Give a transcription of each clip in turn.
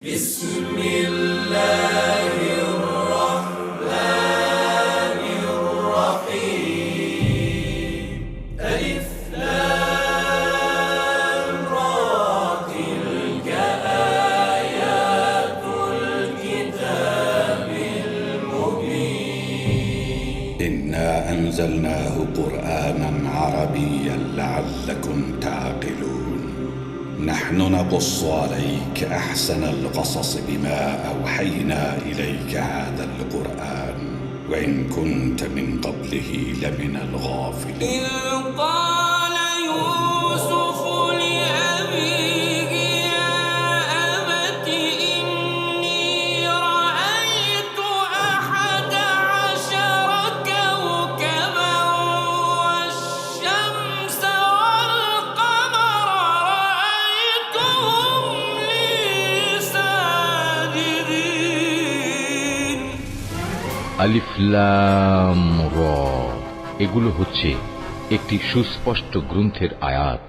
إنا أنزلناه قرآنا عربيا لعلكم تعقلون نحن نقص عليك أحسن القصص بما أوحينا إليك هذا القرآن وإن كنت من قبله لمن الغافلين আলিফ লাম র, এগুলো হচ্ছে একটি সুস্পষ্ট গ্রন্থের আয়াত।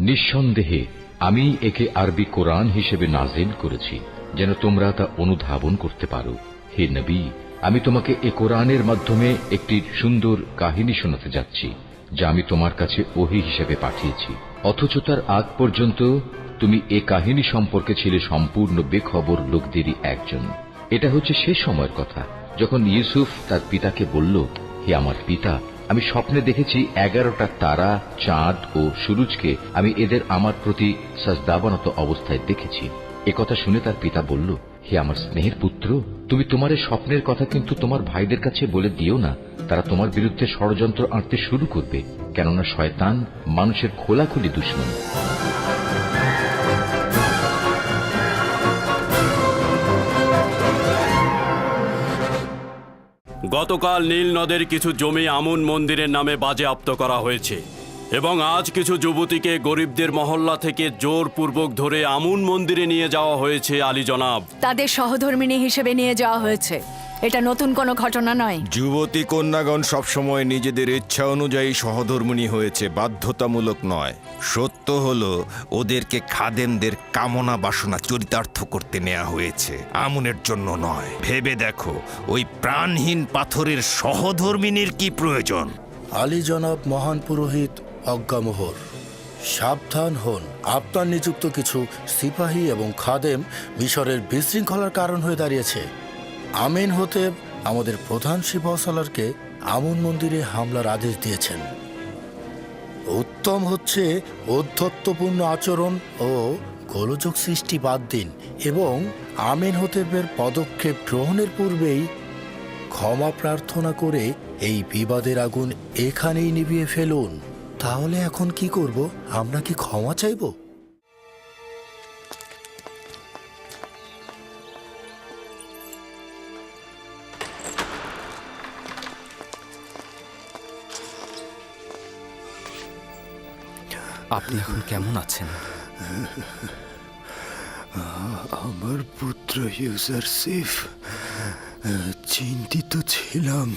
নিঃসন্দেহে আমি একে আরবি কোরআন হিসেবে নাজিল করেছি যেন তোমরা তা অনুধাবন করতে পারো। হে নবী, আমি তোমাকে এ কোরআনের মাধ্যমে একটি সুন্দর কাহিনী শোনাতে যাচ্ছি যা আমি তোমার কাছে ওহী হিসেবে পাঠিয়েছি, অথচ তার আগ পর্যন্ত তুমি এ কাহিনী সম্পর্কে ছিলে সম্পূর্ণ বেখবর লোকদেরই একজন। এটা হচ্ছে সে সময়ের কথা যখন ইউসুফ তার পিতাকে বলল, হে আমার পিতা, আমি স্বপ্নে দেখেছি 11টা তারা, চাঁদ ও সূরজকে আমি এদের আমার প্রতি সাজদাবানত অবস্থায় দেখেছি। একথা শুনে তার পিতা বলল, হে আমার স্নেহের পুত্র, তুমি তোমার এই স্বপ্নের কথা কিন্তু তোমার ভাইদের কাছে বলে দিও না, তারা তোমার বিরুদ্ধে ষড়যন্ত্র আঁটতে শুরু করবে, কেননা শয়তান মানুষের খোলাখুলি দুশমন। গতকাল নীল নদের কিছু জমি আমুন মন্দিরের নামে বাজেয়াপ্ত করা হয়েছে এবং আজ কিছু যুবতীকে গরিবদের মহল্লা থেকে জোরপূর্বক ধরে আমুন মন্দিরে নিয়ে যাওয়া হয়েছে আলী জনাব। তাদের সহধর্মিণী হিসেবে নিয়ে যাওয়া হয়েছে, এটা নতুন কোনো ঘটনা নয়। যুবতী কন্যাগণ সবসময় নিজেদের ইচ্ছা অনুযায়ী সহধর্মিণী হয়েছে, বাধ্যতামূলক নয়। সত্য হলো ওদেরকে খাদেমদের কামনা বাসনা চরিতার্থ করতে নেওয়া হয়েছে, আমুনের জন্য নয়। ভেবে দেখো ওই প্রাণহীন পাথরের সহধর্মিণীর কি প্রয়োজন। আলী জনাব মহান পুরোহিত অজ্ঞামোহর, সাবধান হন। আপনার নিযুক্ত কিছু সিপাহী এবং খাদেম মিশরের বিশৃঙ্খলার কারণ হয়ে দাঁড়িয়েছে। আমিন হতে আমাদের প্রধান সিপাহসালারকে আমুন মন্দিরে হামলার আদেশ দিয়েছেন। উত্তম হচ্ছে ঔদ্ধত্যপূর্ণ আচরণ ও গোলযোগ সৃষ্টি বাদ দিন এবং আমিন হতেবের পদক্ষেপ গ্রহণের পূর্বেই ক্ষমা প্রার্থনা করে এই বিবাদের আগুন এখানেই নিভিয়ে ফেলুন। তাহলে এখন কি করব? আমরা কি ক্ষমা চাইব? আপনি এখন কেমন আছেন? আমার পুত্র ইউসারসিফ, চিন্তিত ছিলাম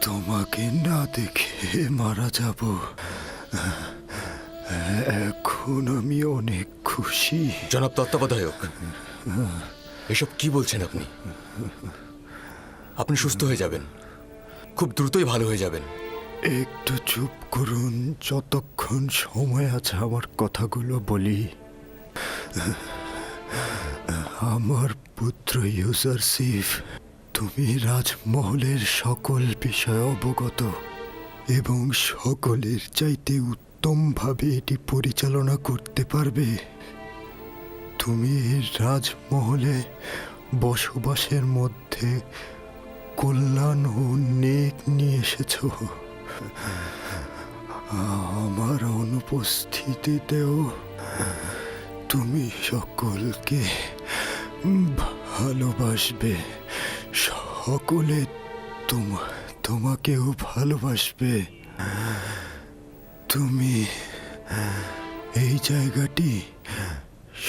তোমাকে না দেখে মারা যাব। এখন আমি অনেক খুশি। জনাব তত্ত্বাবধায়ক, এসব কি বলছেন আপনি? আপনি সুস্থ হয়ে যাবেন, খুব দ্রুতই ভালো হয়ে যাবেন। একটু চুপ করুন, যতক্ষণ সময় আছে আমার কথাগুলো বলি। আমার পুত্র ইউসারসিফ, তুমি রাজমহলের সকল বিষয় অবগত এবং সকলের চাইতে উত্তমভাবে এটি পরিচালনা করতে পারবে। তুমি এই রাজমহলে বসবাসের মধ্যে কল্যাণ ও নেক নিয়ে এসেছ। আমার অনুপস্থিতিতেও তুমি সকলকে ভালোবাসবে, সকলে তোমাকেও ভালোবাসবে। তুমি এই জায়গাটি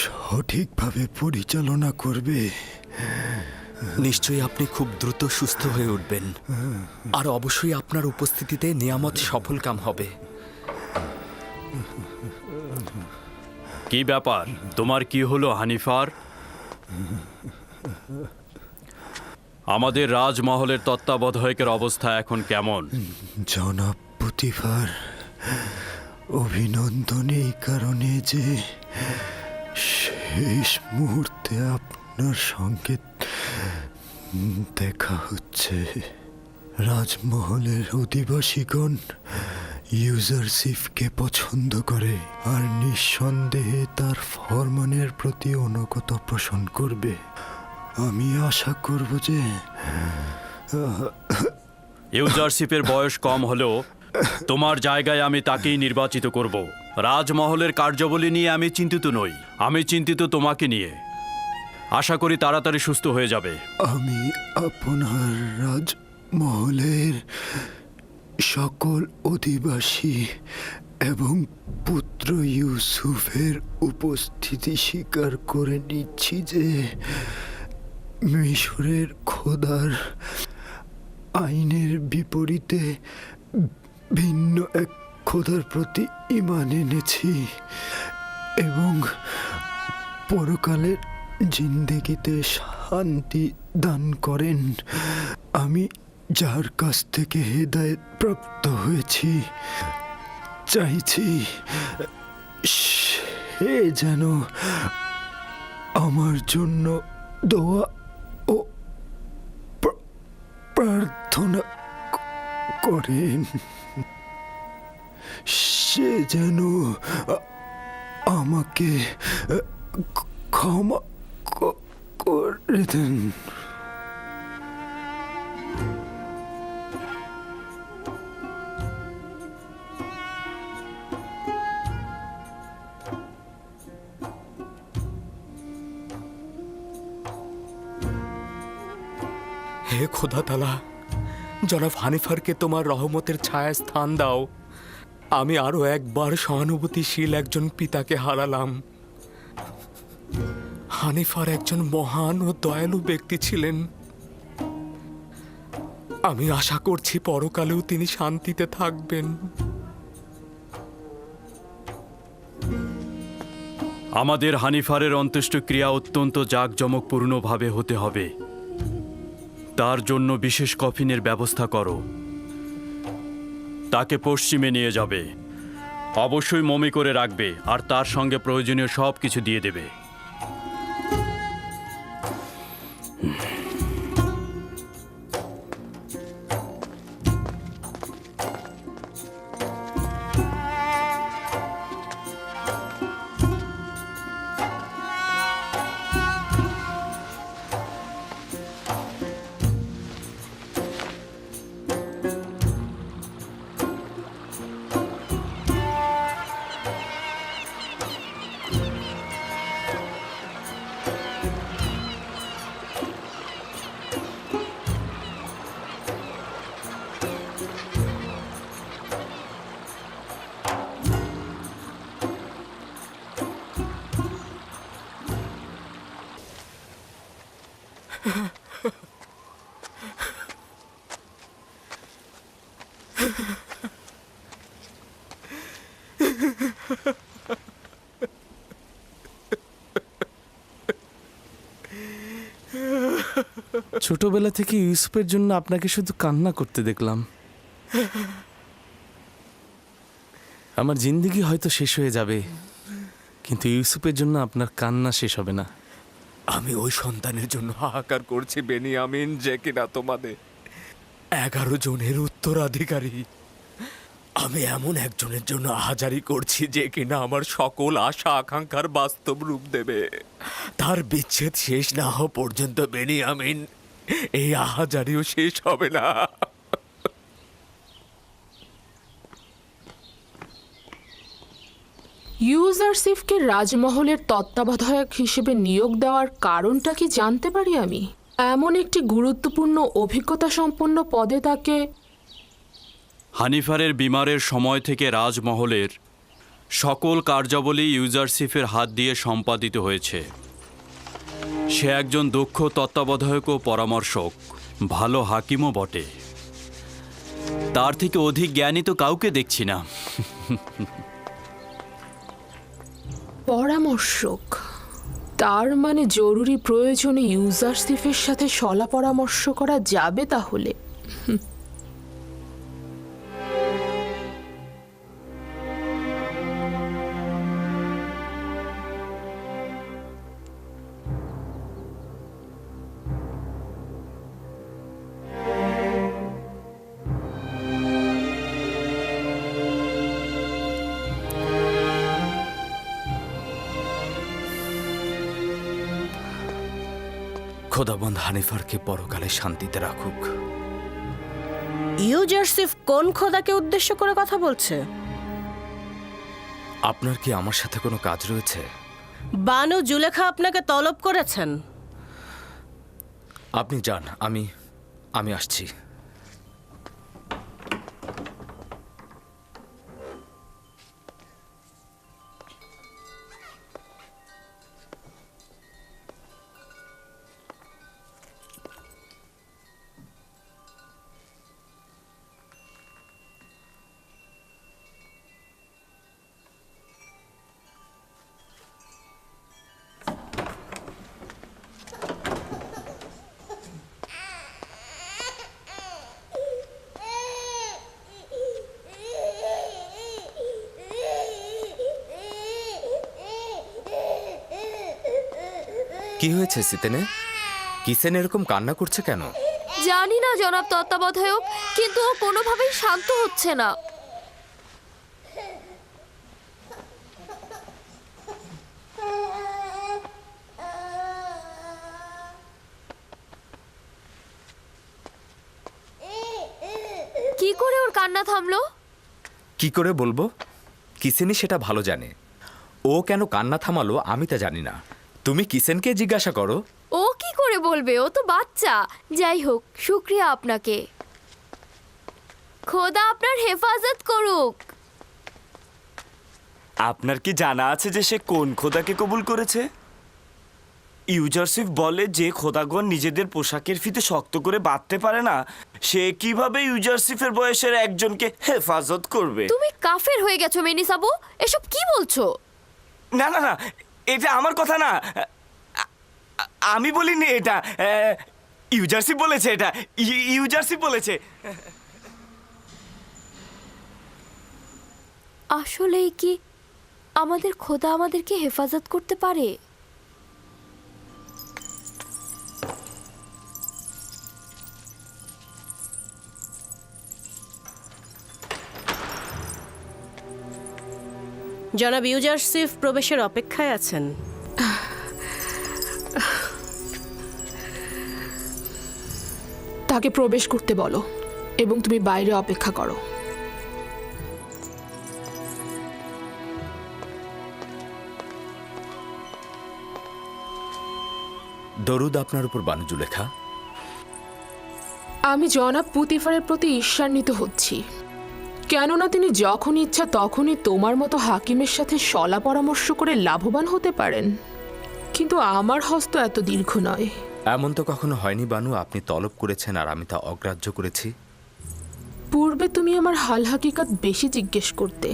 সঠিকভাবে পরিচালনা করবে। নিশ্চয়ই আপনি খুব দ্রুত সুস্থ হয়ে উঠবেন, আর অবশ্যই আপনার উপস্থিতিতে নিয়ামত সফল কাম হবে। কি ব্যাপার, তোমার কি হলো হানিফার? আমাদের রাজমহলের তত্ত্বাবধায়কের অবস্থা এখন কেমন? জনাব পুতিফার, অভিনন্দন এই কারণে যে শেষ মুহূর্তে আপনার সঙ্গে দেখা হচ্ছে। রাজমহলের অধিবাসীগণ ইউজারশিপকে পছন্দ করে আর নিঃসন্দেহে তার ফরমানের প্রতি অনুগত পোষণ করবে। আমি আশা করব যে ইউজারশিপের বয়স কম হলেও তোমার জায়গায় আমি তাকেই নির্বাচিত করব। রাজমহলের কার্যাবলী নিয়ে আমি চিন্তিত নই, আমি চিন্তিত তোমাকে নিয়ে। আশা করি তাড়াতাড়ি সুস্থ হয়ে যাবে। আমি আপনার রাজমহলের সকল অধিবাসী এবং পুত্র ইউসুফের উপস্থিতি স্বীকার করে নিচ্ছি যে মিশরের খোদার আইনের বিপরীতে ভিন্ন এক খোদার প্রতি ঈমান এনেছি এবং পরকালের জিন্দেগিতে শান্তি দান করেন। আমি যার কাছ থেকে হেদায়েত প্রাপ্ত হয়েছি, চাইছি সে যেন আমার জন্য দোয়া ও প্রার্থনা করেন। সে যেন আমাকে ক্ষমা করে দেন। হে খোদা তাআলা, জনাব হানিফারকে তোমার রহমতের ছায়ায় স্থান দাও। আমি আরো একবার সহানুভূতিশীল একজন পিতাকে হারালাম। হানিফার একজন মহান ও দয়ালু ব্যক্তি ছিলেন। আমি আশা করছি পরকালেও তিনি শান্তিতে থাকবেন। আমাদের হানিফারের অন্ত্যেষ্টিক্রিয়া অত্যন্ত জাঁকজমকপূর্ণভাবে হতে হবে। তার জন্য বিশেষ কফিনের ব্যবস্থা করো। তাকে পশ্চিমে নিয়ে যাবে, অবশ্যই মমি করে রাখবে আর তার সঙ্গে প্রয়োজনীয় সব কিছু দিয়ে দেবে। ছোটবেলা থেকে ইউসুফের জন্য আপনাকে শুধু কান্না করতে দেখলাম। আমার জিন্দেগি হয়তো শেষ হয়ে যাবে, কিন্তু ইউসুফের জন্য আপনার কান্না শেষ হবে না। আমি ওই সন্তানের জন্য হাহাকার করছি বেনিয়ামিন, যে কিনা তোমাদের 11 জনের উত্তরাধিকারী। আমি এমন একজনের জন্য আহাজারি করছি যে কিনা আমার সকল আশা আকাঙ্ক্ষার বাস্তব রূপ দেবে। তার বিচ্ছেদ শেষ না হওয়া পর্যন্ত বেনিয়ামিন, এই আহাজারিও শেষ হবে না। ইউজারশিপকে রাজমহলের তত্ত্বাবধায়ক হিসেবে নিয়োগ দেওয়ার কারণটা কি জানতে পারি আমি? এমন একটি গুরুত্বপূর্ণ অভিজ্ঞতা সম্পন্ন পদে তাকে। হানিফারের বিমারের সময় থেকে রাজমহলের সকল কার্যাবলী ইউজারশিপের হাত দিয়ে সম্পাদিত হয়েছে। সে একজন দক্ষ তত্ত্বাবধায়ক ও পরামর্শক, ভালো হাকিমও বটে। তার থেকে অধিক জ্ঞানী তো কাউকে দেখছি না। পরামর্শক? তার মানে জরুরি প্রয়োজনে ইউজারশিপের সাথে সলা পরামর্শ করা যাবে তাহলে। খোদাবন্দ হানিফারকে পরকালে শান্তিতে রাখুক। ইউজারশিপ কোন খোদাকে উদ্দেশ্য করে কথা বলছে? আপনার কি আমার সাথে কোনো কাজ রয়েছে? বানু জুলেখা আপনাকে তলব করেছেন। আপনি যান, আমি আসছি। কি হয়েছে সিতেনে? কিসেন এরকম কান্না করছে কেন? জানি না জনাব তত্ত্বাবধায়ক, কিন্তু ও কোনোভাবেই শান্ত হচ্ছে না। কি করে ওর কান্না থামলো? কি করে বলবো? কিসেনই সেটা ভালো জানে। ও কেন কান্না থামালো আমি তা জানি না। তুমি কিসেনকে জিজ্ঞাসা করো। ও কি করে বলবে? ও তো বাচ্চা। যাই হোক, শুক্রিয়া আপনাকে। খোদা আপনার হেফাজত করুক। আপনার কি জানা আছে যে সে কোন খোদাকে কবুল করেছে? ইউজারশিপ বলে যে খোদাগণ নিজেদের পোশাকের ফিতে শক্ত করে বাঁধতে পারে না, সে কিভাবে ইউজারশিপের বয়সের একজনকে হেফাজত করবে? তুমি কাফের হয়ে গেছো মেনিসাবু, এসব কি বলছো? না না না, এটা আমার কথা না। আমি বলিনি এটা, ইউজারশিপ বলেছে এটা। ইউজারশিপ বলেছে। আসলেই কি আমাদের খোদা আমাদেরকে হেফাজত করতে পারে? জনাব ইউজারশিপ প্রবেশের অপেক্ষায় আছেন। তাকে প্রবেশ করতে বলো এবং তুমি বাইরে অপেক্ষা করো। দরুদ আপনার উপর বানু জুলেখা। আমি জনাব পুতিফারের প্রতি ঈর্ষান্বিত হচ্ছি, কেননা তিনি যখন ইচ্ছা তখনই তোমার মতো হাকিমের সাথে সলা পরামর্শ করে লাভবান হতে পারেন, কিন্তু আমার হস্ত এত দীর্ঘ নয়। এমন তো কখনো হয়নি বানু, আপনি তলব করেছেন আর আমি তা অগ্রাহ্য করেছি। পূর্বে তুমি আমার হাল হাকিকাত বেশি জিজ্ঞেস করতে,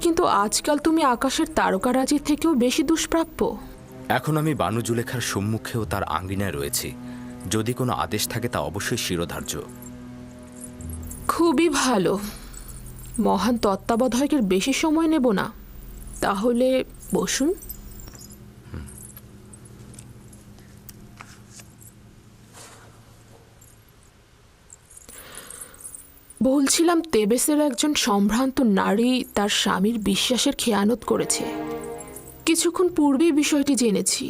কিন্তু আজকাল তুমি আকাশের তারকারাজির থেকেও বেশি দুষ্প্রাপ্য। এখন আমি বানু জুলেখার সম্মুখেও তার আঙ্গিনায় রয়েছি। যদি কোনো আদেশ থাকে তা অবশ্যই শিরোধার্য। খুবই ভালো। মহান তত্ত্বাবধায়কের বেশি সময় নেব না, তাহলে বসুন। বলছিলাম, তেবেসের একজন সম্ভ্রান্ত নারী তার স্বামীর বিশ্বাসের খেয়ানত করেছে। কিছুক্ষণ পূর্বেই বিষয়টি জেনেছি।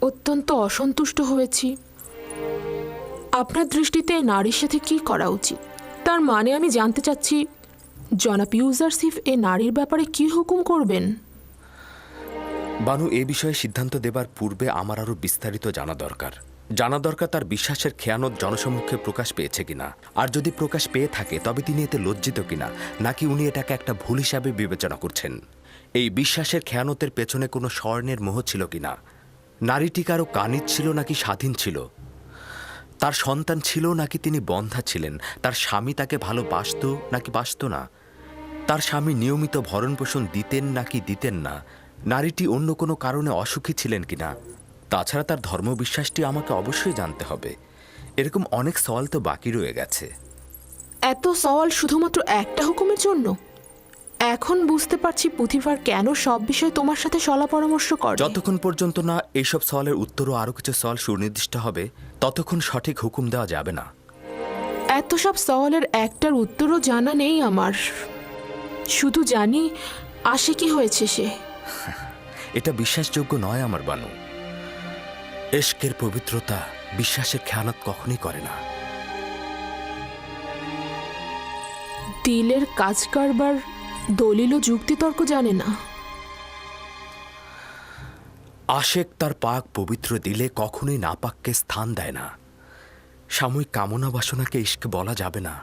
অত্যন্ত অসন্তুষ্ট হয়েছি। আপনার দৃষ্টিতে নারীর সাথে কি করা উচিত? তার মানে আমি জানতে চাচ্ছি, জনাব ইউজারশিপ এ নারীর ব্যাপারে কি হুকুম করবেন? বানু, এ বিষয়ে সিদ্ধান্ত দেবার পূর্বে আমার আরও বিস্তারিত জানা দরকার। তার বিশ্বাসের খেয়ানত জনসম্মুখে প্রকাশ পেয়েছে কিনা, আর যদি প্রকাশ পেয়ে থাকে তবে তিনি এতে লজ্জিত কিনা, নাকি উনি এটাকে একটা ভুল হিসাবে বিবেচনা করছেন। এই বিশ্বাসের খেয়ানতের পেছনে কোনো স্বর্ণের মোহ ছিল কিনা, নারীটি কারো কানিজ ছিল নাকি স্বাধীন ছিল, তার সন্তান ছিল নাকি তিনি বন্ধা ছিলেন, তার স্বামী তাকে ভালোবাসত নাকি বাসত না, তার স্বামী নিয়মিত ভরণ পোষণ দিতেন নাকি দিতেন না, নারীটি অন্য কোনো কারণে অসুখী ছিলেন কিনা, তাছাড়া তার ধর্মবিশ্বাসটি আমাকে অবশ্যই জানতে হবে। এরকম অনেক সওয়াল তো বাকি রয়ে গেছে। এত সওয়াল শুধুমাত্র একটা হুকুমের জন্য? এখন বুঝতে পারছি পুথিফার কেন সব বিষয়ে তোমার সাথে সলা পরামর্শ করে। যতক্ষণ পর্যন্ত না এইসব সওয়ালের উত্তর ও আরও কিছু সওয়াল সুনির্দিষ্ট হবে, ততক্ষণ সঠিক হুকুম দেওয়া যাবে না। এত সব সওয়ালের একটার উত্তরও জানা নেই আমার। শুধু জানি আসে কি হয়েছে সে। এটা বিশ্বাসযোগ্য নয় আমার বানু। এশকের পবিত্রতা বিশ্বাসের খেয়ানত কখনই করে না। দিলের কাজ কারবার দলিল ও যুক্তিতর্ক জানে না। আশেক তার পাক পবিত্র দিলে কখনোই নাপাককে স্থান দেয় না। সাময়িক কামনা বাসনাকে ইশক বলা যাবে না।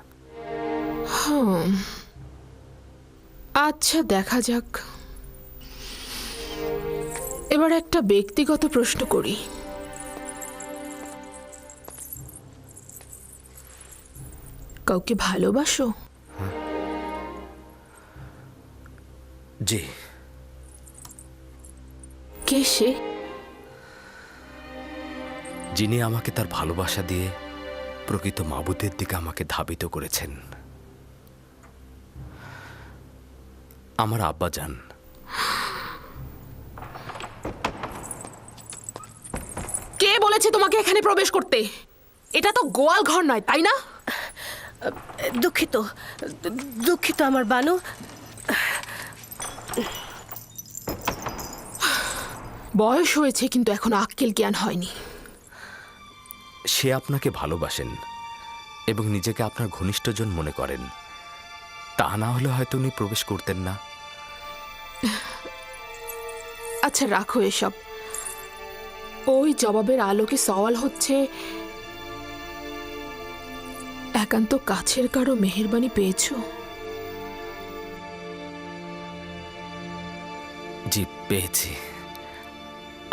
আচ্ছা, দেখা যাক। এবার একটা ব্যক্তিগত প্রশ্ন করি। কাউকে ভালোবাসো? জি। কে সে? যিনি আমাকে তার ভালোবাসা দিয়ে প্রকৃত মাবুদের দিকে আমাকে ধাবিত করেছেন। আমার আব্বাজান। কে বলেছে তোমাকে এখানে প্রবেশ করতে? এটা তো গোয়াল ঘর নয়, তাই না? দুঃখিত, দুঃখিত আমার বানু। বয়স হয়েছে কিন্তু এখন আক্কেল জ্ঞান হয়নি। সে আপনাকে ভালোবাসেন এবং নিজেকে আপনার ঘনিষ্ঠজন মনে করেন। তা না হলে হয়তো উনি প্রবেশ করতেন না। আচ্ছা, রাখো এসব। ওই জবাবের আলোকে সওয়াল হচ্ছে, একান্ত কাছের কারো মেহেরবানি পেয়েছো? জি, পেয়েছি।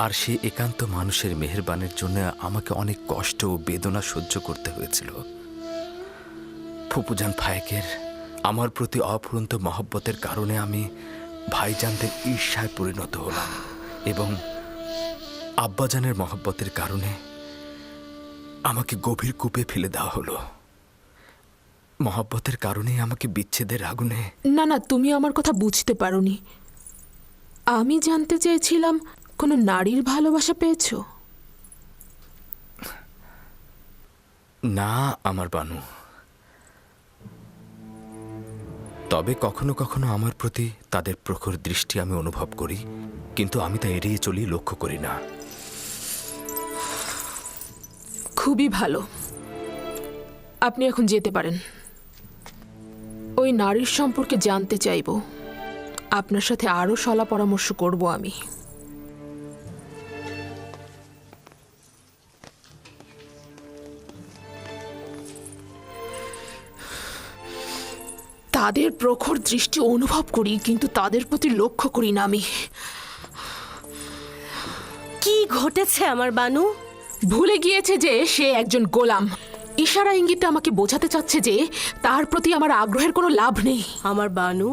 আর সেই একান্ত মানুষের মেহেরবানির জন্য আমাকে অনেক কষ্ট ও বেদনা সহ্য করতে হয়েছিল। ফুপুজান ফায়েকের আমার প্রতি অফুরন্ত মহব্বতের কারণে আমি ভাইজানদের ঈর্ষায় পরিণত হলাম এবং আব্বাজানের মহব্বতের কারণে আমাকে গভীর কূপে ফেলে দেওয়া হলো। মহব্বতের কারণেই আমাকে বিচ্ছেদের আগুনে। না না, তুমি আমার কথা বুঝতে পারোনি। আমি জানতে চেয়েছিলাম কোনো নারীর ভালোবাসা পেয়েছো? না আমার বানু। তবে কখনো কখনো আমার প্রতি তাদের প্রখর দৃষ্টি আমি অনুভব করি, কিন্তু আমি তা এড়িয়ে চলি, লক্ষ্য করি না। খুবই ভালো, আপনি এখন যেতে পারেন। ওই নারীর সম্পর্কে জানতে চাইব। আপনার সাথে আরও সলা পরামর্শ করব আমি। তাদের প্রখর দৃষ্টি অনুভব করি, কিন্তু তাদের প্রতি লক্ষ্য করি না আমি। কি ঘটেছে আমার বানু? ভুলে গিয়েছে যে সে একজন গোলাম। ইশারা ইঙ্গিতে আমাকে বোঝাতে চাচ্ছে যে তার প্রতি আমার আগ্রহের কোনো লাভ নেই। আমার বানু,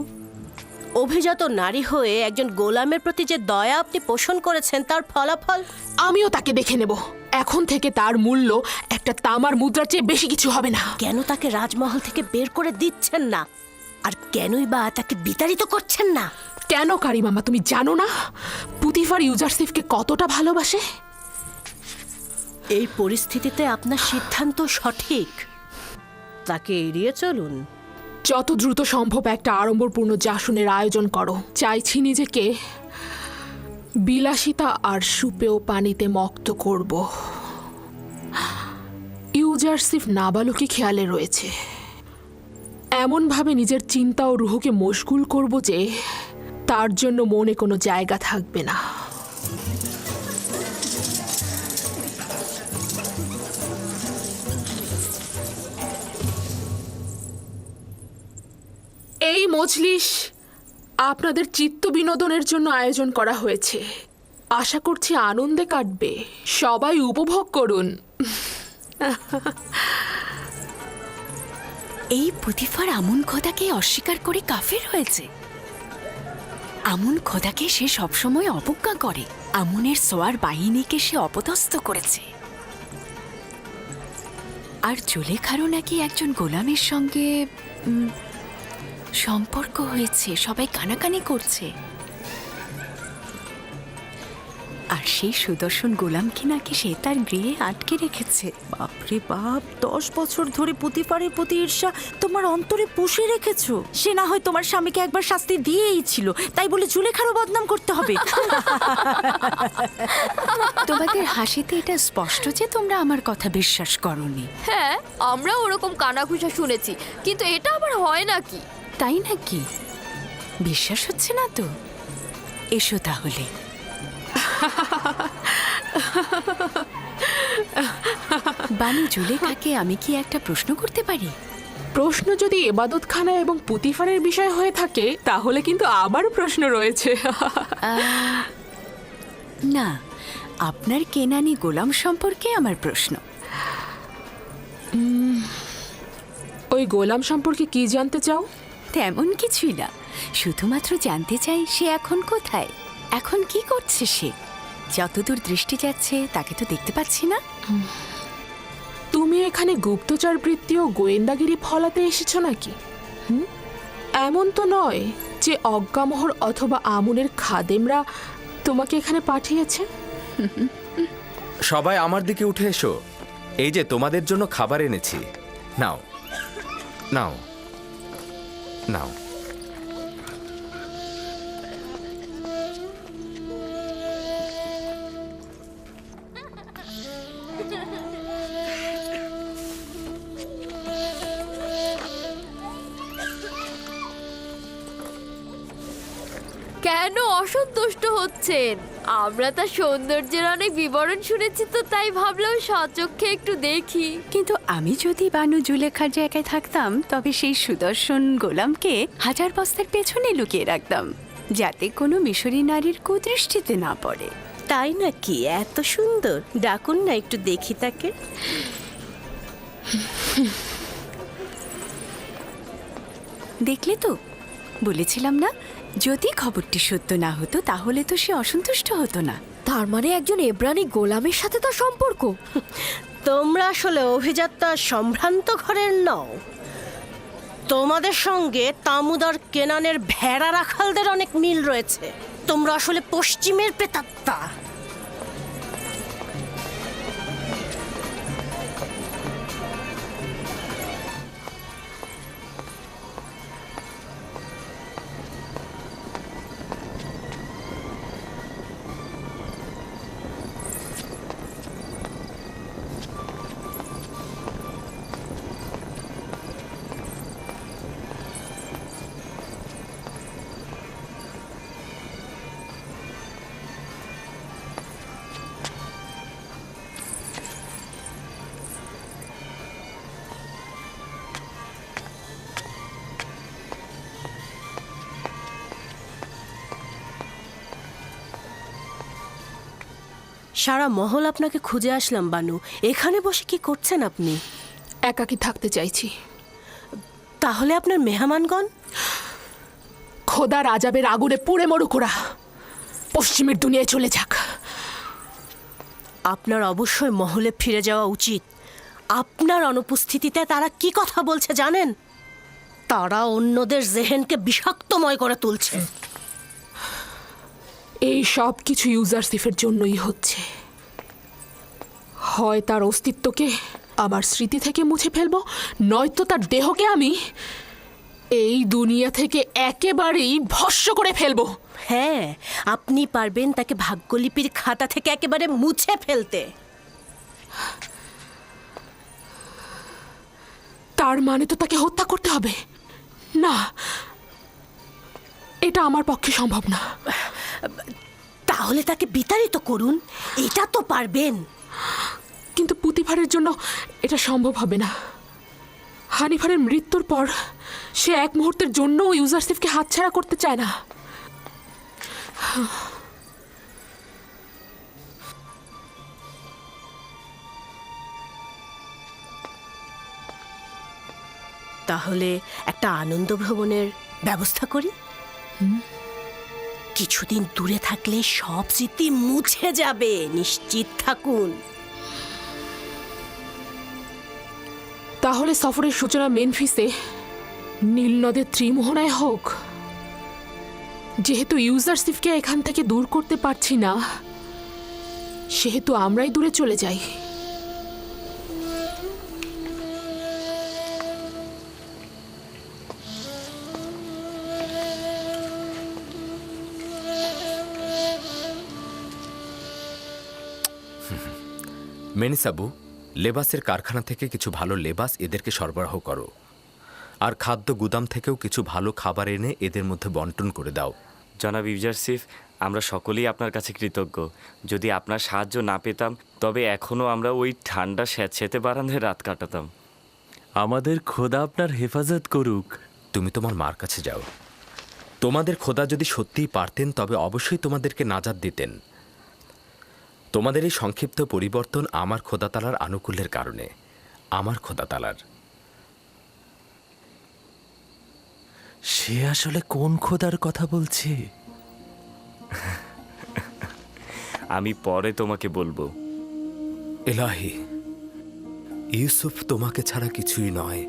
অভিজাত নারী হয়ে একজন গোলামের প্রতি যে দয়া আপনি পোষণ করেছেন, তার ফলাফল আমিও তাকে দেখে নেব। এখন থেকে তার মূল্য একটা তামার মুদ্রার চেয়ে বেশি কিছু হবে না। কেন তাকে রাজমহল থেকে বের করে দিচ্ছেন না? আর কেনই বা তাকে বিতাড়িত করছেন না? কেন কারিমামা, তুমি জানো না পুতিফার ইউজারসিফকে কতটা ভালোবাসে? এই পরিস্থিতিতে আপনার সিদ্ধান্ত সঠিক। তাকে এড়িয়ে চলুন। যত দ্রুত সম্ভব একটা আড়ম্বরপূর্ণ জাসনের আয়োজন করো। চাইছি নিজেকে বিলাসিতা আর সুপেয় পানিতে মক্ত করব। ইউজারসিফ নাবালকি খেয়ালে রয়েছে। এমনভাবে নিজের চিন্তা ও রুহকে মশগুল করব যে তার জন্য মনে কোনো জায়গা থাকবে না। এই মজলিস আপনাদের চিত্ত বিনোদনের জন্য আয়োজন করা হয়েছে। আশা করছি আনন্দে কাটবে। সবাই উপভোগ করুন। এই পুতিফার আমুন খোদাকে অস্বীকার করে কাফের হয়েছে। আমুন খোদাকে সে সবসময় অবজ্ঞা করে। আমুনের সোয়ার বাহিনীকে সে অপদস্থ করেছে। আর জুলেখারও নাকি একজন গোলামের সঙ্গে সম্পর্ক হয়েছে, সবাই কানাকানি করছে। আর সেই সুদর্শন গোলামকে নাকি সে তার গৃহে আটকে রেখেছে। বাপরে বাপ, 10 বছর ধরে পুতিফারের প্রতি ঈর্ষা তোমার অন্তরে পুষে রেখেছো। সে না হয় তোমার স্বামীকে একবার শাস্তি দিয়েই ছিল, তাই বলে জুলেখারও বদনাম করতে হবে? তোমাদের হাসিতে এটা স্পষ্ট যে তোমরা আমার কথা বিশ্বাস করোনি। হ্যাঁ, আমরা ওরকম কানাঘুষা শুনেছি, কিন্তু এটা আবার হয় নাকি? তাই নাকি? বিশ্বাস হচ্ছে না তো? এসো তাহলে। বানু জুলেখাকে আমি কি একটা প্রশ্ন করতে পারি? প্রশ্ন যদি এবাদতখানা এবং পুতিফারের বিষয় হয়ে থাকে, তাহলে কিন্তু আবারও প্রশ্ন রয়েছে। না, আপনার কেনানি গোলাম সম্পর্কে আমার প্রশ্ন। ওই গোলাম সম্পর্কে কি জানতে চাও? তেমন কিছুই না, শুধুমাত্র জানতে চাই সে এখন কোথায়, এখন কি করছে সে। যতদূর দৃষ্টি যাচ্ছে তাকে তো দেখতে পাচ্ছি না। তুমি এখানে গুপ্তচর বৃত্তি ও গোয়েন্দাগিরি ফলাতে এসেছো নাকি? এমন তো নয় যে অজ্ঞামোহর অথবা আমুনের খাদেমরা তোমাকে এখানে পাঠিয়েছে। সবাই আমার দিকে উঠে এসো, এই যে তোমাদের জন্য খাবার এনেছি, নাও নাও নাও। কেন অসন্তুষ্ট হচ্ছেন? আমরা তার সৌন্দর্যের অনেক বিবরণ শুনেছি, তো তাই ভাবলাম স্বচক্ষে একটু দেখি। কিন্তু আমি যদি বানু জুলেখার জায়গায় থাকতাম, তবে সেই সুদর্শন গোলামকে 1000 বস্তার পেছনে লুকিয়ে রাখতাম, যাতে কোনো মিশরী নারীর কুদৃষ্টিতে না পড়ে। তাই নাকি? এত সুন্দর, ডাকুন না একটু দেখি তাকে। দেখলে তো, বলেছিলাম না, যদি খবরটি সত্য না হতো তাহলে তো সে অসন্তুষ্ট হতো না। তার মানে একজন এব্রানি গোলামের সাথে তার সম্পর্ক? তোমরা আসলে অভিজাত সম্ভ্রান্ত ঘরের নও। তোমাদের সঙ্গে তামুদ আর কেনানের ভেড়া রাখালদের অনেক মিল রয়েছে। তোমরা আসলে পশ্চিমের প্রেতাত্মা। সারা মহল আপনাকে খুঁজে আসলাম বানু। এখানে বসে কি করছেন আপনি? একাকী থাকতে চাইছি। তাহলে আপনার মেহমানগণ? খোদার আজাবের আগুনে পুড়ে মরুক ওরা, পশ্চিমের দুনিয়ায় চলে যাক। আপনার অবশ্যই মহলে ফিরে যাওয়া উচিত। আপনার অনুপস্থিতিতে তারা কি কথা বলছে জানেন? তারা অন্যদের জেহেনকে বিষাক্তময় করে তুলছে। এই সব কিছু ইউজারসিফের জন্যই হচ্ছে। হয় তার অস্তিত্বকে আমার স্মৃতি থেকে মুছে ফেলবো, নয়তো তার দেহকে আমি এই দুনিয়া থেকে একেবারেই ভস্ম করে ফেলবো। হ্যাঁ, আপনি পারবেন তাকে ভাগ্যলিপির খাতা থেকে একেবারে মুছে ফেলতে। তার মানে তো তাকে হত্যা করতে হবে? না, এটা আমার পক্ষে সম্ভব না। তাহলে তাকে বিতাড়িত করুন, এটা তো পারবেন। কিন্তু পুতিফারের জন্য এটা সম্ভব হবে না। হানিফারের মৃত্যুর পর সে এক মুহূর্তের জন্য ইউজারসিফকে হাতছাড়া করতে চায় না। তাহলে একটা আনন্দ ভ্রমণের ব্যবস্থা করি। কিছুদিন দূরে থাকলে সব স্মৃতি মুছে যাবে, নিশ্চিত থাকুন। তাহলে সফরের সূচনা মেনফিসে নীল নদের ত্রিমোহনায় হোক। যেহেতু ইউজারশিপকে এখান থেকে দূর করতে পারছি না, সেহেতু আমরাই দূরে চলে যাই। মেনিসাবু, লেবাসের কারখানা থেকে কিছু ভালো লেবাস এদেরকে সরবরাহ করো, আর খাদ্য গুদাম থেকেও কিছু ভালো খাবার এনে এদের মধ্যে বন্টন করে দাও। জনাব ইউজারশিপ, আমরা সকলেই আপনার কাছে কৃতজ্ঞ। যদি আপনার সাহায্য না পেতাম তবে এখনও আমরা ওই ঠান্ডা স্যাঁতস্যাঁতে বারান্দায় রাত কাটাতাম। আমাদের খোদা আপনার হেফাজত করুক। তুমি তোমার মার কাছে যাও। তোমাদের খোদা যদি সত্যিই পারতেন তবে অবশ্যই তোমাদেরকে নাজাত দিতেন। তোমাদের এই সংক্ষিপ্ত পরিবর্তন আমার খোদা তালার আনুকূল্যের কারণে, আমার খোদা তালার। সে আসলে কোন খোদার কথা বলছে? আমি পরে তোমাকে বলবো। এলাহি, ইউসুফ তোমাকে ছাড়া কিছুই নয়,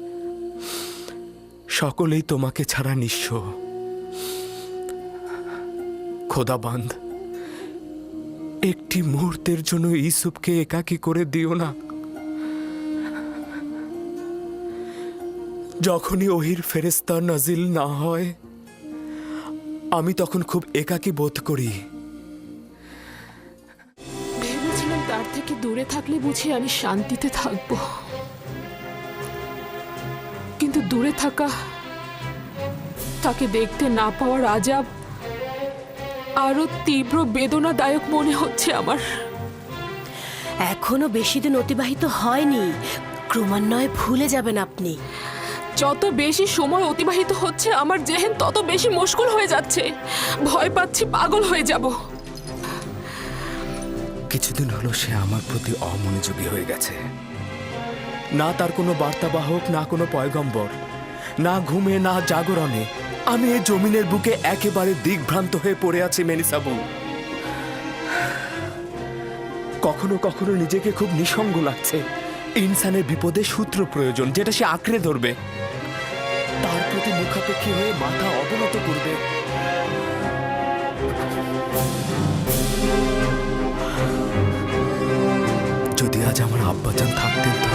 সকলেই তোমাকে ছাড়া নিঃস্ব। খোদাবান্দ, একটি মুহূর্তের জন্য ইউসুফকে একাকী করে দিও না। যখনই ওহির ফেরেশতা নাজিল না হয় আমি তখন খুব একাকী বোধ করি। ভেবেছিলাম তার থেকে দূরে থাকলে বুঝি আমি শান্তিতে থাকব, কিন্তু দূরে থাকা, তাকে দেখতে না পাওয়ার আজাব আরো তীব্র বেদনাদায়ক মনে হচ্ছে আমার। এখনো বেশি দিন অতিবাহিত হয়নি, ক্রমান্বয়ে ভুলে যাবেন আপনি। যত বেশি সময় অতিবাহিত হচ্ছে আমার জেহেন তত বেশি মুশকিল হয়ে যাচ্ছে। ভয় পাচ্ছি পাগল হয়ে যাব। কিছুদিন হলো সে আমার প্রতি অমনোযোগী হয়ে গেছে। না তার কোনো বার্তাবাহক, না কোনো পয়গম্বর, না ঘুমে না জাগরণে। আমি এই জমিনের বুকে একেবারে দিগ্ভ্রান্ত হয়ে পড়ে আছি মেনিসাবু। কখনো কখনো নিজেকে খুব নিঃসঙ্গ লাগছে। ইনসানের বিপদে সূত্র প্রয়োজন, যেটা সে আঁকড়ে ধরবে, তার প্রতি মুখাপেক্ষী হয়ে মাথা অবনত করবে। যদি আজ আমার আব্বাজান থাকতেন তো